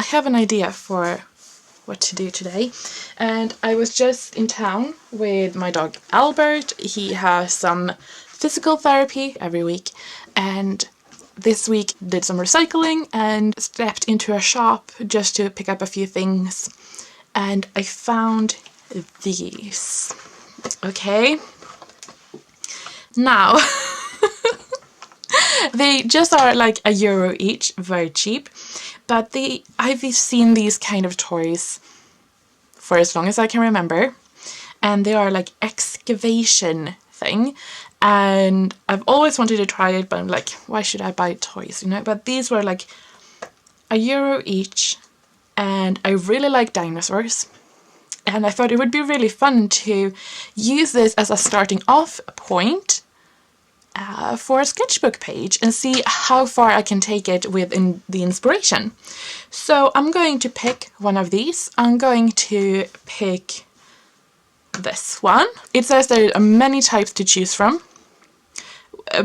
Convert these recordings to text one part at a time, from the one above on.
have an idea for what to do today, and I was just in town with my dog Albert. He has some physical therapy every week, and this week did some recycling and stepped into a shop just to pick up a few things, and I found these. Okay, now they just are like €1 each, very cheap, but I've seen these kind of toys for as long as I can remember, and they are like excavation thing, and I've always wanted to try it, but I'm like, why should I buy toys, you know? But these were like €1 each, and I really like dinosaurs, and I thought it would be really fun to use this as a starting off point for a sketchbook page and see how far I can take it within the inspiration. So I'm going to pick one of these. I'm going to pick this one. It says there are many types to choose from,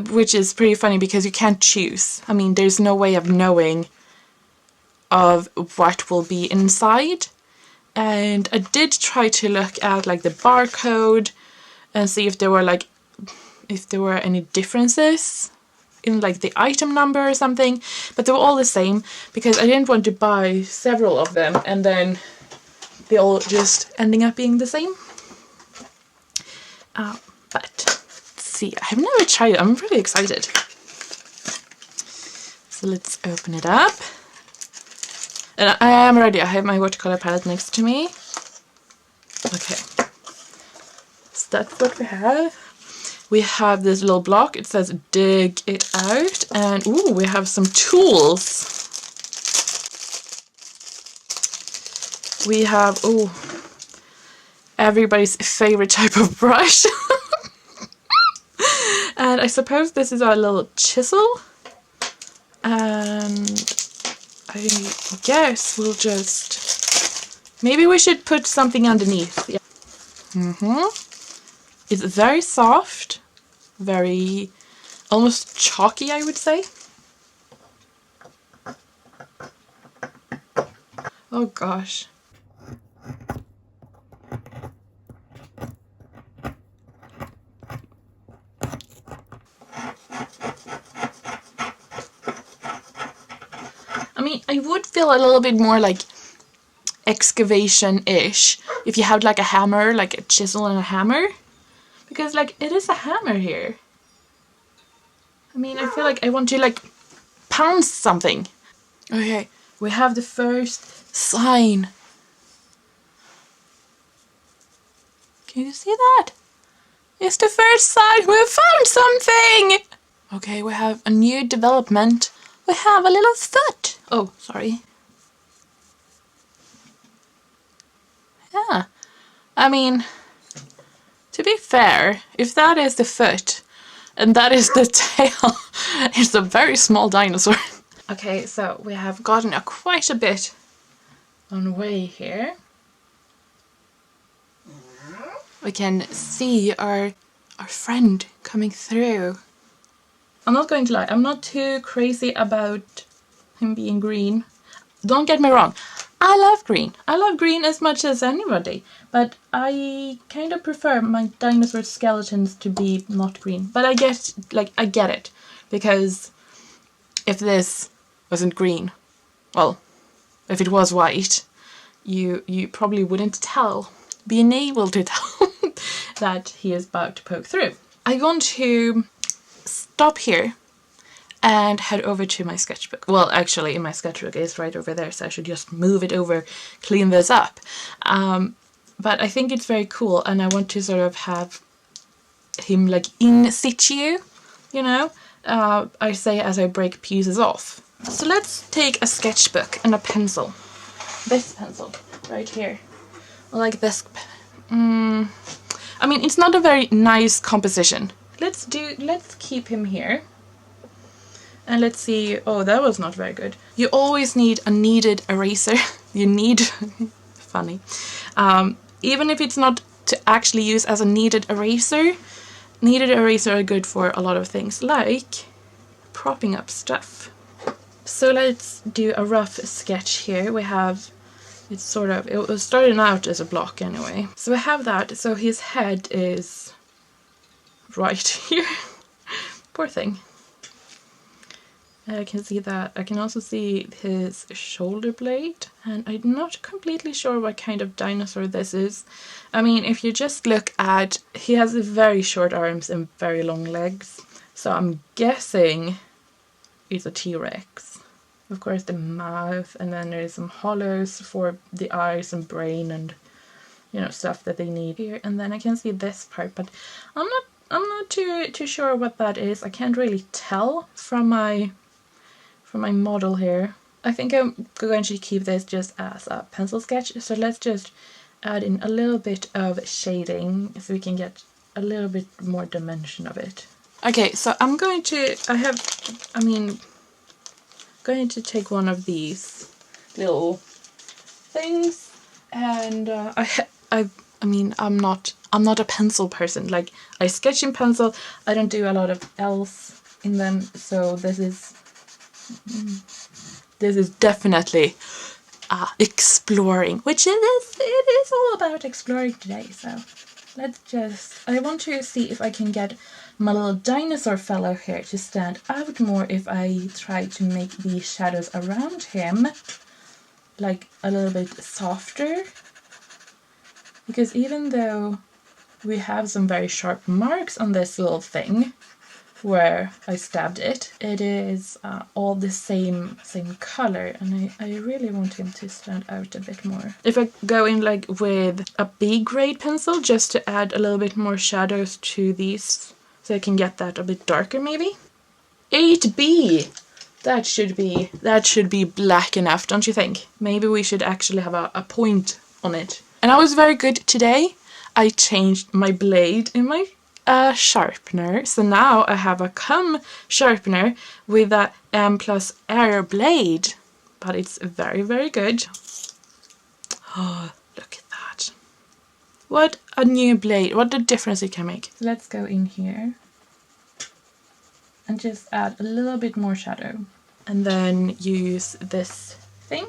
which is pretty funny because you can't choose. I mean, there's no way of knowing of what will be inside. And I did try to look at like the barcode and see if there were any differences in like the item number or something, but they were all the same because I didn't want to buy several of them and then they all just ending up being the same. But let's see, I've never tried it. I'm really excited. So let's open it up. And I am ready. I have my watercolor palette next to me. Okay, so that's what we have. We have this little block. It says dig it out, and ooh, we have some tools. We have everybody's favorite type of brush. And I suppose this is our little chisel. And I guess we'll just, maybe we should put something underneath. Yeah. It's very soft, very almost chalky, I would say. Oh gosh. I mean, I would feel a little bit more like excavation-ish if you had like a hammer, like a chisel and a hammer. Because like it is a hammer here. I mean, I feel like I want to like pound something. Okay, we have the first sign. Can you see that? It's the first sign. We found something! Okay, we have a new development. We have a little foot. Oh, sorry. Yeah, I mean, to be fair, if that is the foot and that is the tail, it's a very small dinosaur. Okay, so we have gotten quite a bit on the way here. We can see our friend coming through. I'm not going to lie, I'm not too crazy about him being green. Don't get me wrong, I love green. I love green as much as anybody, but I kind of prefer my dinosaur skeletons to be not green. But I get it, because if this wasn't green, well, if it was white, you probably wouldn't be able to tell that he is about to poke through. I'm going to stop here and head over to my sketchbook. Well, actually, my sketchbook is right over there, so I should just move it over, clean this up. But I think it's very cool, and I want to sort of have him like in situ, you know? I say as I break pieces off. So let's take a sketchbook and a pencil. This pencil right here. Like this. I mean, it's not a very nice composition. Let's keep him here. And let's see, oh, that was not very good. You always need a kneaded eraser. You need, funny. Even if it's not to actually use as a kneaded eraser are good for a lot of things, like propping up stuff. So let's do a rough sketch here. We have, it's sort of, it was starting out as a block anyway. So we have that, so his head is right here. Poor thing. I can see that. I can also see his shoulder blade, and I'm not completely sure what kind of dinosaur this is. I mean, if you just look at, he has very short arms and very long legs, so I'm guessing it's a T-Rex. Of course, the mouth, and then there's some hollows for the eyes and brain and, you know, stuff that they need here. And then I can see this part, but I'm not too sure what that is. I can't really tell from my model here. I think I'm going to keep this just as a pencil sketch. So let's just add in a little bit of shading so we can get a little bit more dimension of it. Okay, so I'm going to, going to take one of these little things, and I'm not a pencil person. Like, I sketch in pencil, I don't do a lot of else in them, so this is definitely exploring, which it is all about exploring today. So let's just, I want to see if I can get my little dinosaur fellow here to stand out more if I try to make the shadows around him like a little bit softer. Because even though we have some very sharp marks on this little thing where I stabbed it, it is all the same color, and I really want him to stand out a bit more. If I go in like with a B grade pencil just to add a little bit more shadows to these, so I can get that a bit darker maybe. 8B! That should be black enough, don't you think? Maybe we should actually have a point on it. And I was very good today. I changed my blade in my sharpener, so now I have a cum sharpener with a M+ Air blade, but it's very, very good. Oh, look at that. What a new blade, what a difference it can make. So let's go in here and just add a little bit more shadow, and then use this thing.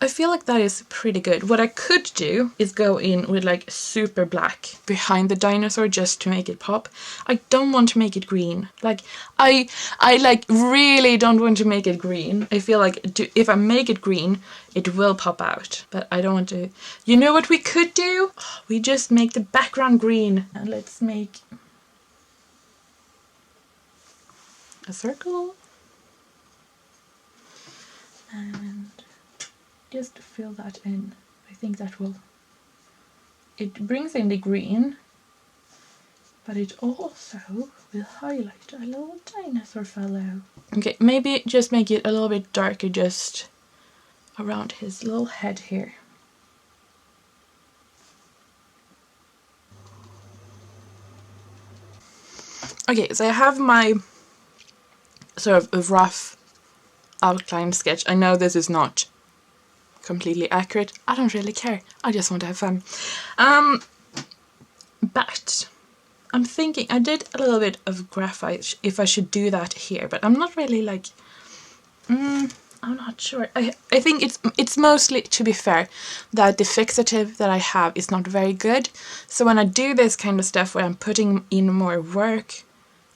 I feel like that is pretty good. What I could do is go in with like super black behind the dinosaur just to make it pop. I don't want to make it green. Like, I like really don't want to make it green. I feel like if I make it green, it will pop out, but I don't want to. You know what we could do? We just make the background green, and let's make a circle and just fill that in. I think that will, it brings in the green, but it also will highlight a little dinosaur fellow. Okay, maybe just make it a little bit darker just around his little head here. Okay, so I have my sort of rough outline sketch. I know this is not completely accurate. I don't really care. I just want to have fun. But I'm thinking, I did a little bit of graphite if I should do that here, but I'm not really like, I'm not sure. I think it's mostly, to be fair, that the fixative that I have is not very good. So when I do this kind of stuff where I'm putting in more work,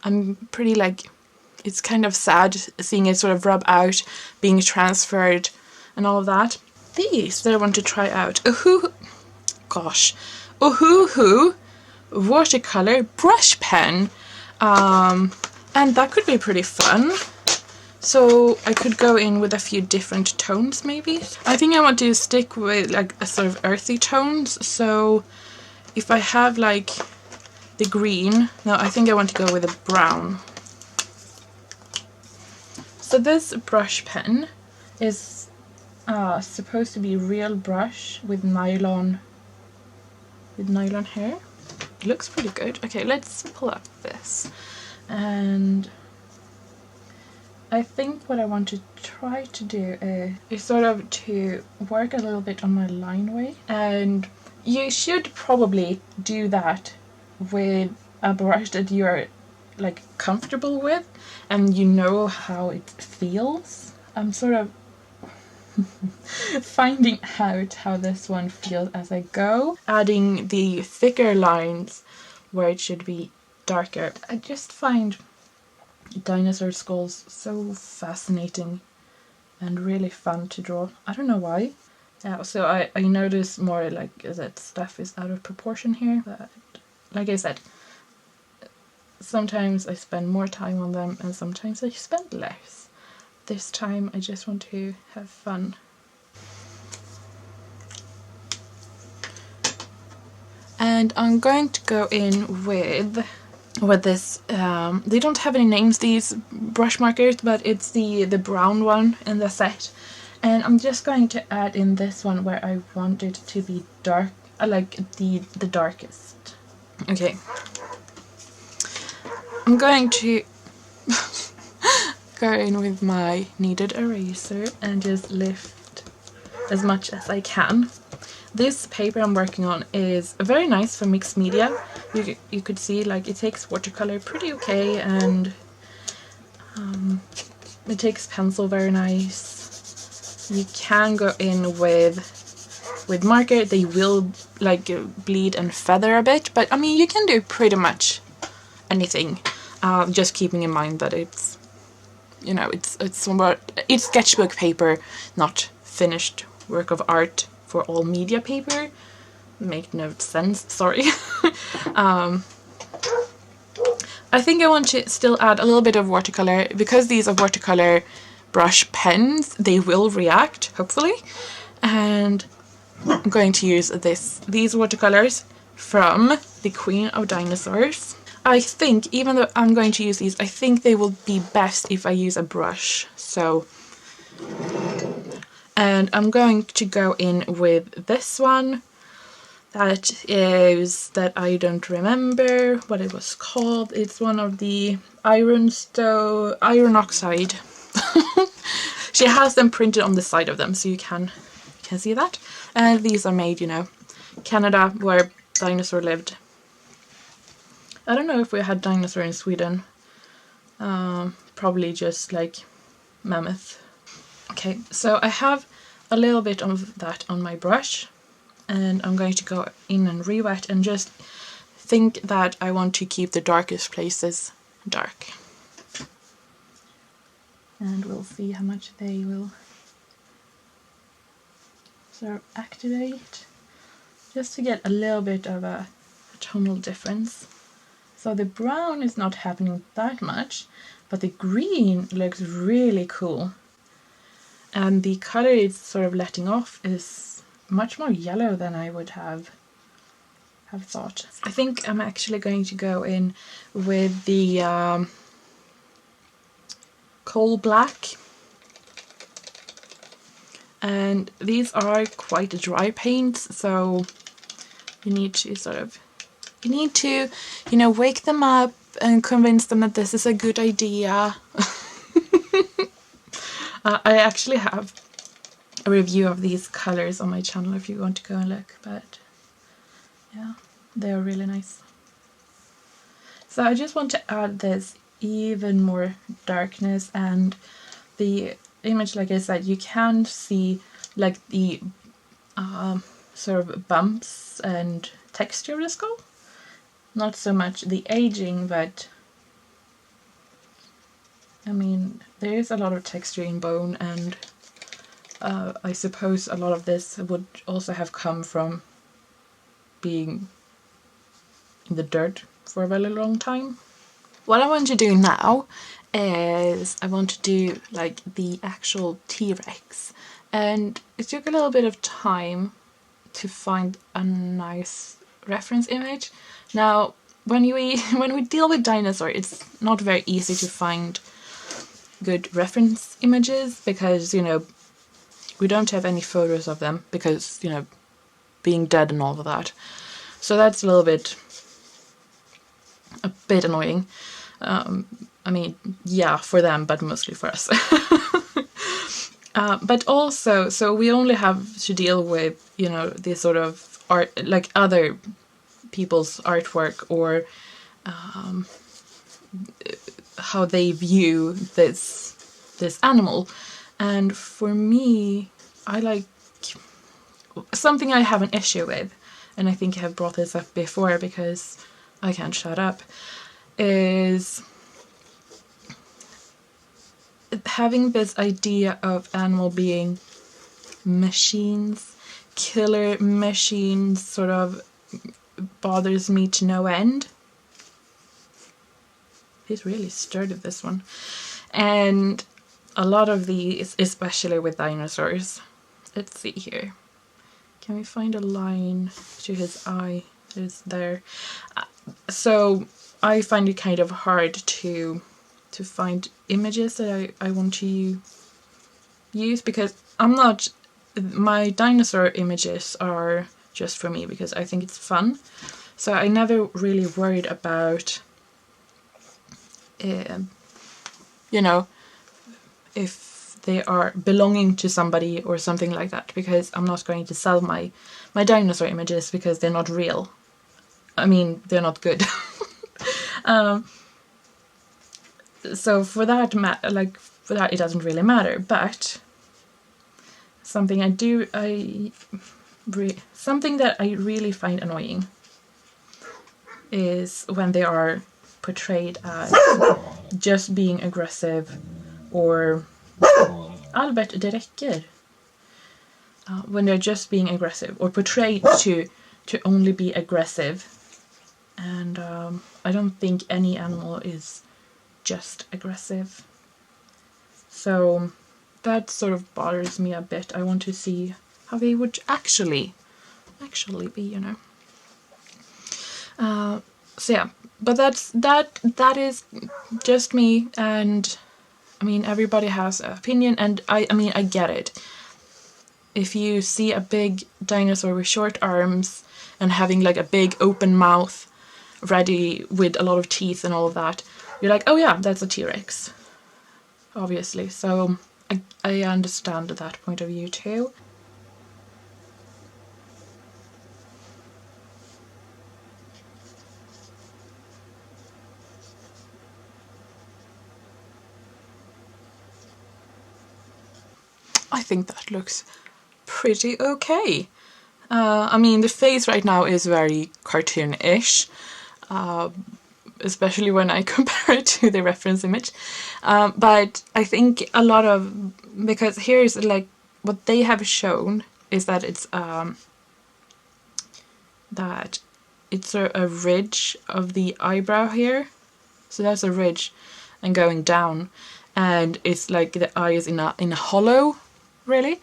I'm pretty like, it's kind of sad seeing it sort of rub out, being transferred and all of that. These that I want to try out. Ohuhu watercolor brush pen. And that could be pretty fun. So I could go in with a few different tones maybe. I think I want to stick with like a sort of earthy tones. So if I have like the green, no, I think I want to go with a brown. So this brush pen is supposed to be real brush with nylon hair. It looks pretty good. Okay, let's pull up this, and I think what I want to try to do is sort of to work a little bit on my line weight, and you should probably do that with a brush that you're like comfortable with, and you know how it feels. I'm sort of finding out how this one feels as I go, adding the thicker lines where it should be darker. I just find dinosaur skulls so fascinating and really fun to draw. I don't know why. Yeah, so I notice more like that stuff is out of proportion here, but like I said, sometimes I spend more time on them and sometimes I spend less. This time I just want to have fun. And I'm going to go in with this, they don't have any names, these brush markers, but it's the brown one in the set. And I'm just going to add in this one where I want it to be dark, like the darkest. Okay. I'm going to go in with my kneaded eraser and just lift as much as I can. This paper I'm working on is very nice for mixed media. You could see like it takes watercolor pretty okay, and it takes pencil very nice. You can go in with marker. They will like bleed and feather a bit, but I mean you can do pretty much anything. Just keeping in mind that it's, you know, it's sketchbook paper, not finished work of art for all media paper. Make no sense, sorry. I think I want to still add a little bit of watercolor, because these are watercolor brush pens, they will react, hopefully. And I'm going to use these watercolors from the Queen of Dinosaurs. I think, even though I'm going to use these, I think they will be best if I use a brush. So, and I'm going to go in with this one. That I don't remember what it was called. It's one of the iron oxide. She has them printed on the side of them, so you can see that. And these are made, you know, Canada, where dinosaur lived. I don't know if we had dinosaur in Sweden. Probably just like mammoth. Okay, so I have a little bit of that on my brush, and I'm going to go in and re-wet and just think that I want to keep the darkest places dark. And we'll see how much they will sort of activate, just to get a little bit of a tonal difference. So the brown is not happening that much, but the green looks really cool. And the color it's sort of letting off is much more yellow than I would have thought. I think I'm actually going to go in with the coal black. And these are quite dry paints, so you need to, you know, wake them up and convince them that this is a good idea. I actually have a review of these colors on my channel if you want to go and look, but yeah, they are really nice. So I just want to add this even more darkness, and the image, like I said, you can see like the sort of bumps and texture of the skull. Not so much the aging, but I mean, there is a lot of texture in bone, and I suppose a lot of this would also have come from being in the dirt for a very long time. What I want to do now is I want to do like the actual T-Rex, and it took a little bit of time to find a nice reference image. Now, when we deal with dinosaur, it's not very easy to find good reference images, because, you know, we don't have any photos of them because, you know, being dead and all of that. So that's a bit annoying. I mean, yeah, for them, but mostly for us. But also, so we only have to deal with, you know, this sort of art, like other people's artwork, or how they view this animal. And for me, I like something I have an issue with, and I think I have brought this up before because I can't shut up, is having this idea of animal being machines, killer machines, sort of bothers me to no end. He's really sturdy, this one. And a lot of these, especially with dinosaurs. Let's see here. Can we find a line to his eye? Is there? So I find it kind of hard to find images that I want to use, because my dinosaur images are just for me because I think it's fun. So I never really worried about, you know, if they are belonging to somebody or something like that, because I'm not going to sell my dinosaur images because they're not real. I mean, they're not good. So for that, it doesn't really matter. But something something that I really find annoying is when they are portrayed as just being aggressive, or Albert, det räcker. When they're just being aggressive or portrayed to only be aggressive. And I don't think any animal is just aggressive. So that sort of bothers me a bit. I want to see how they would actually be, you know. So yeah, but that is just me, and I mean, everybody has an opinion, and I mean, I get it. If you see a big dinosaur with short arms and having like a big open mouth ready with a lot of teeth and all of that, you're like, oh yeah, that's a T-Rex, obviously. So I understand that point of view too. I think that looks pretty okay. I mean, the face right now is very cartoon-ish, especially when I compare it to the reference image. But I think because here's like, what they have shown is that it's a ridge of the eyebrow here. So that's a ridge and going down, and it's like the eye is in a hollow, really,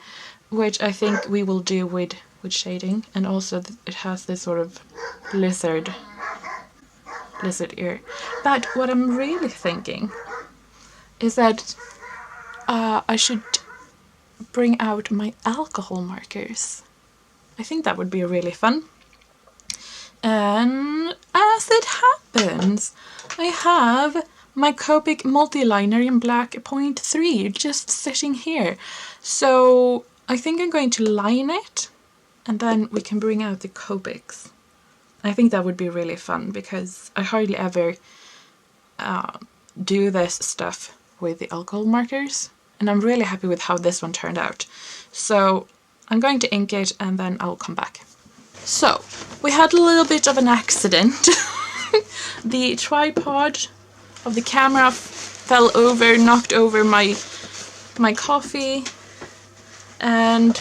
which I think we will do with shading. And also it has this sort of lizard ear. But what I'm really thinking is that I should bring out my alcohol markers. I think that would be really fun. And as it happens, I have my Copic multi-liner in black 0.3 just sitting here. So I think I'm going to line it, and then we can bring out the Copics. I think that would be really fun, because I hardly ever do this stuff with the alcohol markers, and I'm really happy with how this one turned out. So I'm going to ink it, and then I'll come back. So we had a little bit of an accident. The tripod of the camera fell over, knocked over my coffee, and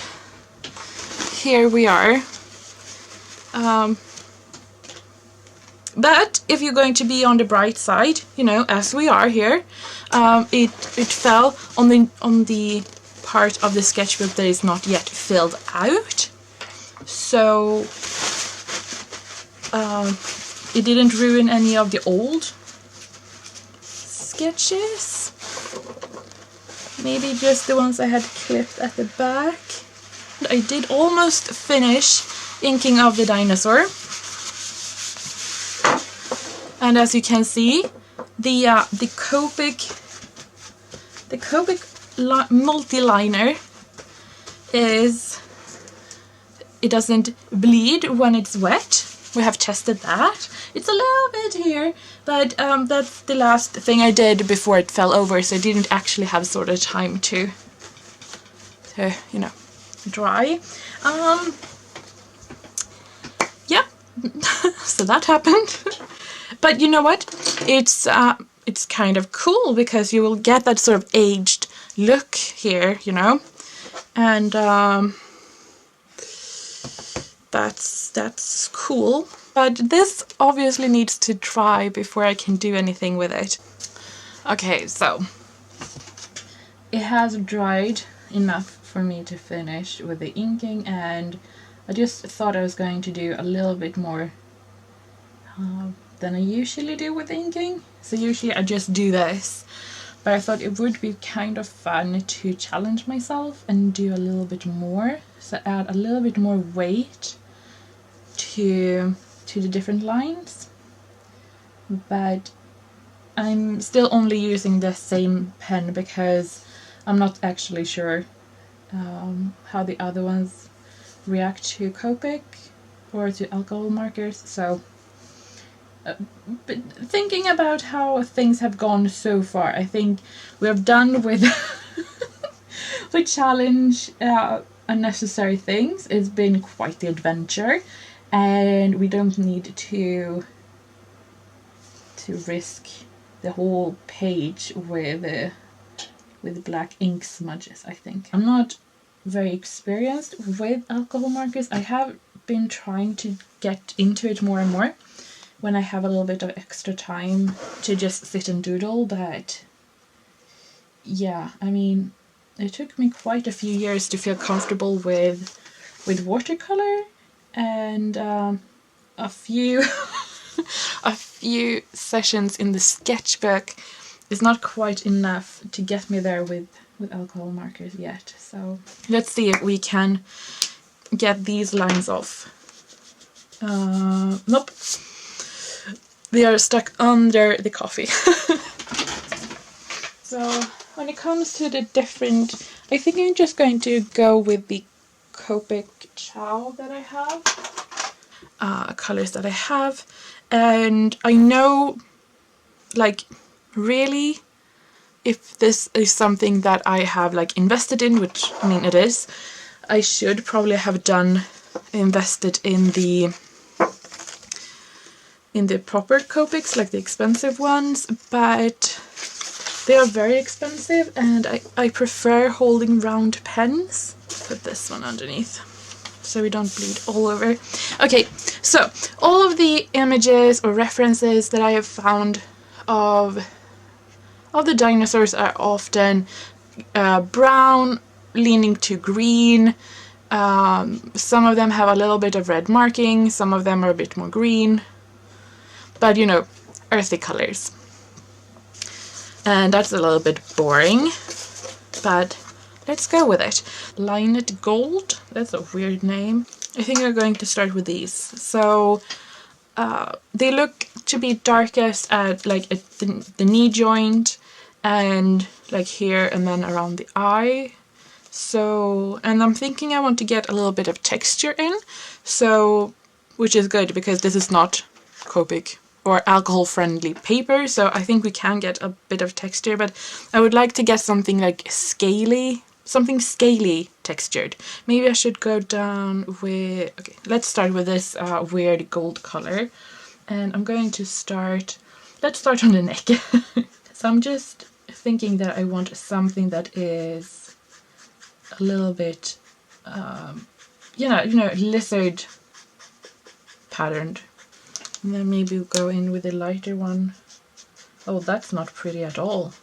here we are. But if you're going to be on the bright side, you know, as we are here, it fell on the part of the sketchbook that is not yet filled out. So it didn't ruin any of the old sketches. Maybe just the ones I had clipped at the back. I did almost finish inking of the dinosaur. And as you can see, the Copic multi-liner it doesn't bleed when it's wet, we have tested that. It's a little bit here, but that's the last thing I did before it fell over, so I didn't actually have sort of time to you know, dry. Yeah, so that happened. But you know what? It's kind of cool because you will get that sort of aged look here, you know, and that's cool. But this obviously needs to dry before I can do anything with it. Okay, so it has dried enough for me to finish with the inking, and I just thought I was going to do a little bit more than I usually do with inking. So usually I just do this, but I thought it would be kind of fun to challenge myself and do a little bit more, so add a little bit more weight to the different lines. But I'm still only using the same pen because I'm not actually sure how the other ones react to Copic or to alcohol markers. So but thinking about how things have gone so far, I think we're done with with challenge unnecessary things. It's been quite the adventure, and we don't need to risk the whole page with black ink smudges, I think. I'm not very experienced with alcohol markers. I have been trying to get into it more and more when I have a little bit of extra time to just sit and doodle, but yeah, I mean, it took me quite a few years to feel comfortable with watercolor, and a few a few sessions in the sketchbook is not quite enough to get me there with alcohol markers yet. So let's see if we can get these lines off. Nope. They are stuck under the coffee. So when it comes to the different, I think I'm just going to go with the Copic Ciao that I have, colors that I have, and I know, like, really, if this is something that I have like invested in, which I mean it is, I should probably have invested in the proper Copics, like the expensive ones, but they are very expensive and I prefer holding round pens. Put this one underneath so we don't bleed all over. Okay, so all of the images or references that I have found of the dinosaurs are often brown, leaning to green. Some of them have a little bit of red marking, some of them are a bit more green, but you know, earthy colors. And that's a little bit boring, but let's go with it. Lined Gold, that's a weird name. I think we're going to start with these. So they look to be darkest at like at the knee joint and like here and then around the eye. So, and I'm thinking I want to get a little bit of texture in, so, which is good because this is not Copic or alcohol friendly paper, so I think we can get a bit of texture, but I would like to get something like scaly, something scaly textured. Maybe I should go down with, okay, let's start with this weird gold color, and I'm going to let's start on the neck. So I'm just thinking that I want something that is a little bit, you know, lizard patterned. And then maybe we'll go in with a lighter one. Oh, that's not pretty at all.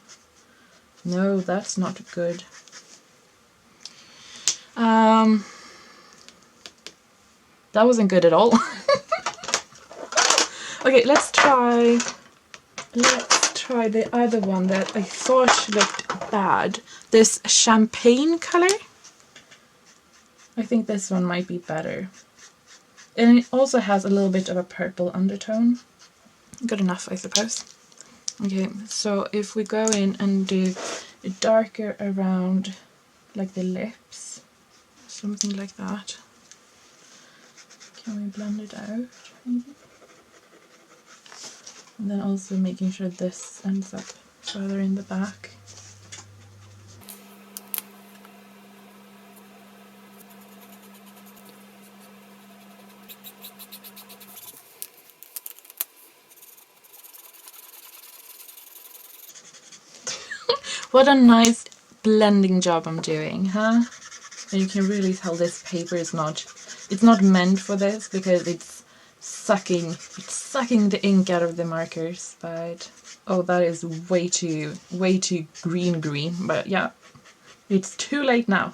No, that's not good. That wasn't good at all. Okay, let's try the other one that I thought looked bad. This champagne color. I think this one might be better. And it also has a little bit of a purple undertone. Good enough, I suppose. Okay, so if we go in and do a darker around like the lips, something like that. Can we blend it out, maybe? And then also making sure this ends up further in the back. What a nice blending job I'm doing, huh? And you can really tell this paper is it's not meant for this because it's sucking the ink out of the markers, but oh, that is way too green, but yeah, it's too late now.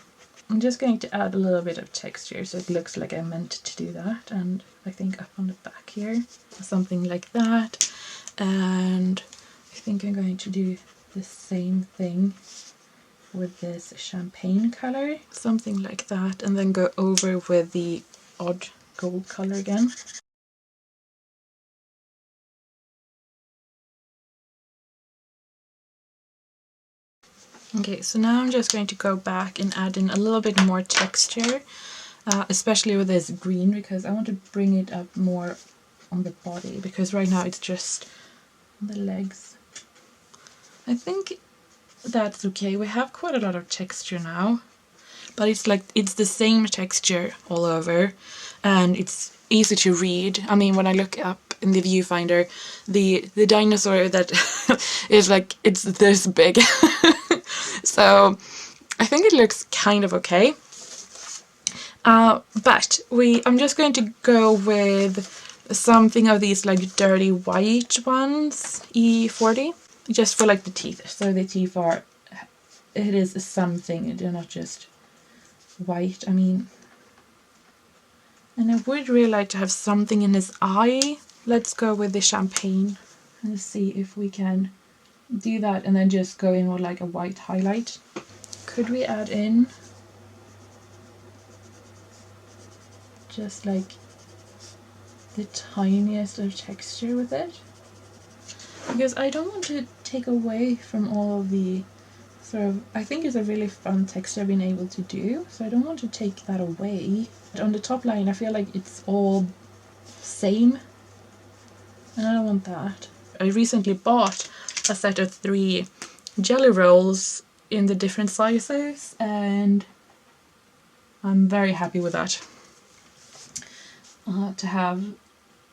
I'm just going to add a little bit of texture so it looks like I meant to do that, and I think up on the back here, something like that. And I think I'm going to do the same thing with this champagne color, something like that, and then go over with the odd gold color again. Okay, so now I'm just going to go back and add in a little bit more texture, especially with this green, because I want to bring it up more on the body, because right now it's just the legs. I think that's okay. We have quite a lot of texture now, but it's the same texture all over, and it's easy to read. I mean, when I look up in the viewfinder, the dinosaur that is like, it's this big. So I think it looks kind of okay. But I'm just going to go with something of these like dirty white ones, E40, just for like the teeth. So the teeth it is something, they're not just white. I mean, and I would really like to have something in his eye. Let's go with the champagne and see if we can do that, and then just go in with like a white highlight. Could we add in just like the tiniest of texture with it? Because I don't want to take away from all of the sort of, I think it's a really fun texture I've been able to do, so I don't want to take that away. But on the top line I feel like it's all same, and I don't want that. I recently bought a set of 3 jelly rolls in the different sizes, and I'm very happy with that. To have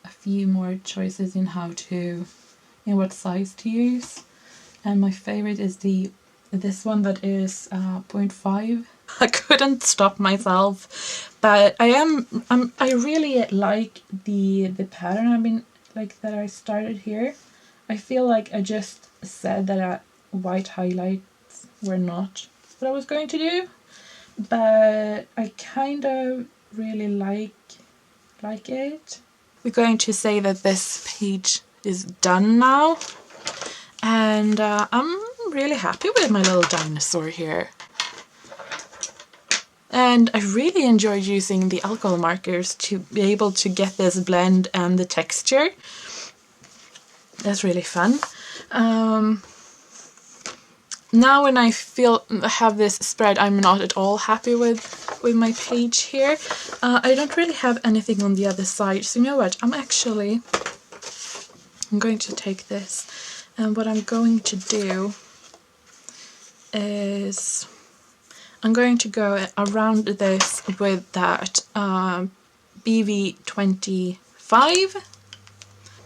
a few more choices in what size to use, and my favorite is this one that is 0.5. I couldn't stop myself, but I really like the pattern that I started here. I feel like I just said that white highlights were not what I was going to do, but I kind of really like it. We're going to say that this page is done now, and I'm really happy with my little dinosaur here. And I really enjoyed using the alcohol markers to be able to get this blend and the texture. That's really fun. Now when I have this spread, I'm not at all happy with my page here. I don't really have anything on the other side, so you know what, I'm going to take this, and what I'm going to do is I'm going to go around this with that BV25.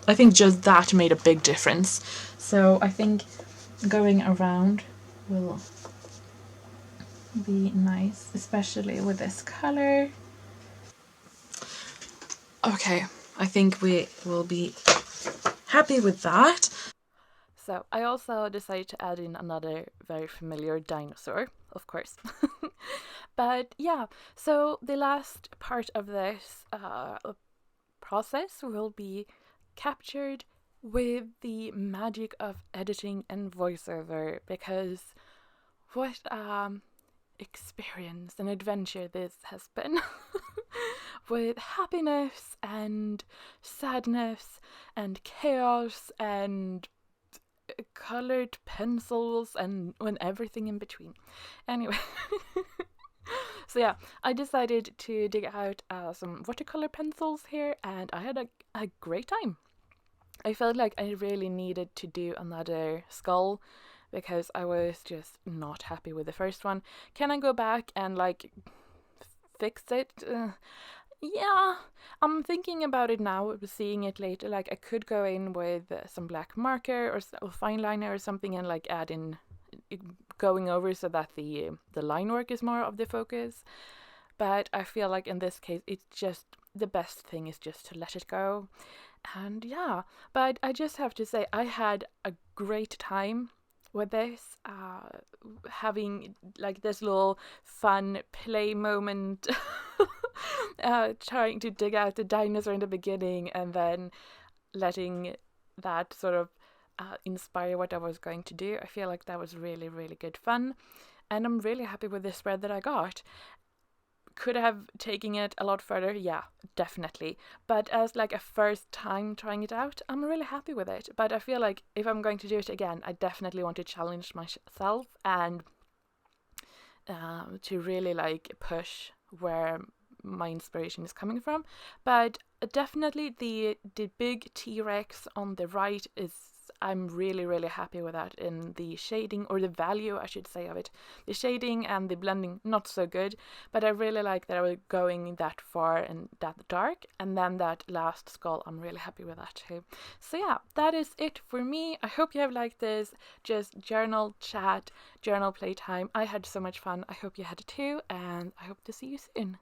I think just that made a big difference. So I think going around will be nice, especially with this color. Okay, I think we will be happy with that. So I also decided to add in another very familiar dinosaur, of course. But yeah, so the last part of this process will be captured with the magic of editing and voiceover, because what experience and adventure this has been. With happiness and sadness and chaos and colored pencils and everything in between. Anyway, So yeah, I decided to dig out some watercolor pencils here, and I had a great time. I felt like I really needed to do another skull because I was just not happy with the first one. Can I go back and like fix it? Yeah, I'm thinking about it now, seeing it later. Like I could go in with some black marker or fine liner or something and like add in going over so that the line work is more of the focus. But I feel like in this case, it's just the best thing is just to let it go. And yeah, but I just have to say, I had a great time with this, having like this little fun play moment, trying to dig out the dinosaur in the beginning and then letting that sort of inspire what I was going to do. I feel like that was really, really good fun. And I'm really happy with the spread that I got. Could I have taken it a lot further? Yeah, definitely. But as like a first time trying it out, I'm really happy with it. But I feel like if I'm going to do it again, I definitely want to challenge myself and to really like push where my inspiration is coming from. But definitely the big T-Rex on the right is, I'm really, really happy with that in the shading, or the value I should say of it. The shading and the blending, not so good, but I really like that I was going that far and that dark. And then that last skull, I'm really happy with that too. So yeah, that is it for me. I hope you have liked this just journal chat, journal playtime. I had so much fun. I hope you had too, and I hope to see you soon.